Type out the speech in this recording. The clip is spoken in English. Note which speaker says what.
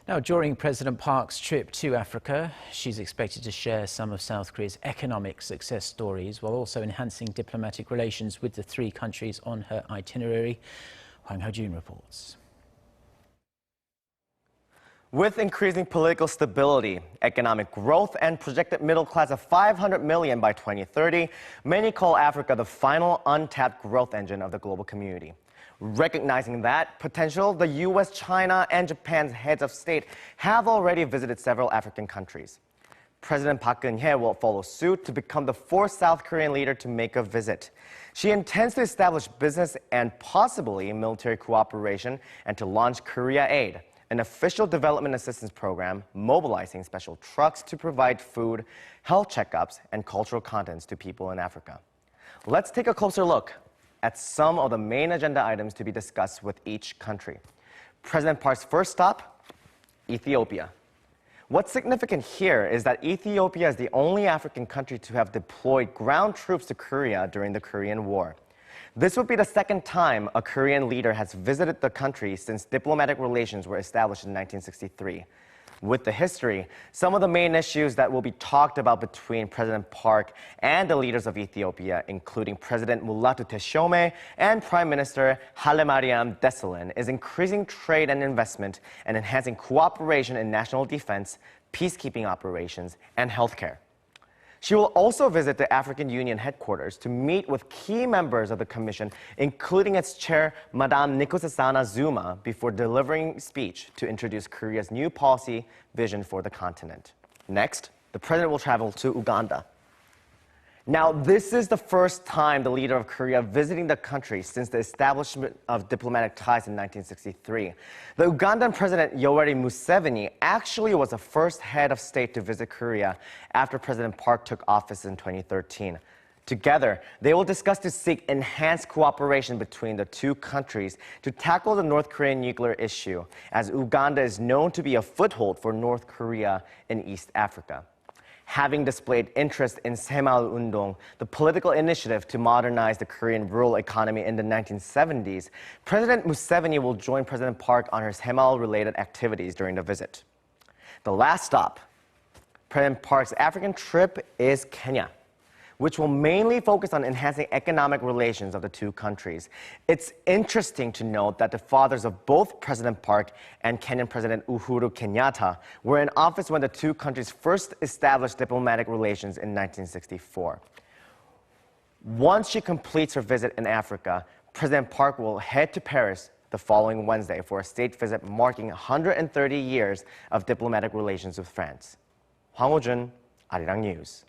Speaker 1: Now, during President Park's trip to Africa, she's expected to share some of South Korea's economic success stories while also enhancing diplomatic relations with the three countries on her itinerary. Hwang Hojun reports.
Speaker 2: With increasing political stability, economic growth, and projected middle class of 500 million by 2030, many call Africa the final untapped growth engine of the global community. Recognizing that potential, the U.S., China, and Japan's heads of state have already visited several African countries. President Park Geun-hye will follow suit to become the fourth South Korean leader to make a visit. She intends to establish business and possibly military cooperation and to launch Korea Aid, an official development assistance program mobilizing special trucks to provide food, health checkups, and cultural contents to people in Africa. Let's take a closer look at some of the main agenda items to be discussed with each country. President Park's first stop, Ethiopia. What's significant here is that Ethiopia is the only African country to have deployed ground troops to Korea during the Korean War. This would be the second time a Korean leader has visited the country since diplomatic relations were established in 1963. With the history, some of the main issues that will be talked about between President Park and the leaders of Ethiopia, including President Mulatu Teshome and Prime Minister Hailemariam Desalegn, is increasing trade and investment and enhancing cooperation in national defense, peacekeeping operations, and healthcare. She will also visit the African Union headquarters to meet with key members of the Commission, including its chair, Madame Nkosazana Zuma, before delivering a speech to introduce Korea's new policy vision for the continent. Next, the president will travel to Uganda. Now, this is the first time the leader of Korea visiting the country since the establishment of diplomatic ties in 1963. The Ugandan President Yoweri Museveni actually was the first head of state to visit Korea after President Park took office in 2013. Together, they will discuss to seek enhanced cooperation between the two countries to tackle the North Korean nuclear issue, as Uganda is known to be a foothold for North Korea in East Africa. Having displayed interest in Saemaul-undong, the political initiative to modernize the Korean rural economy in the 1970s, President Museveni will join President Park on her Saemaul-related activities during the visit. The last stop, President Park's African trip, is Kenya, which will mainly focus on enhancing economic relations of the two countries. It's interesting to note that the fathers of both President Park and Kenyan President Uhuru Kenyatta were in office when the two countries first established diplomatic relations in 1964. Once she completes her visit in Africa, President Park will head to Paris the following Wednesday for a state visit marking 130 years of diplomatic relations with France. Hwang Hojun, Arirang News.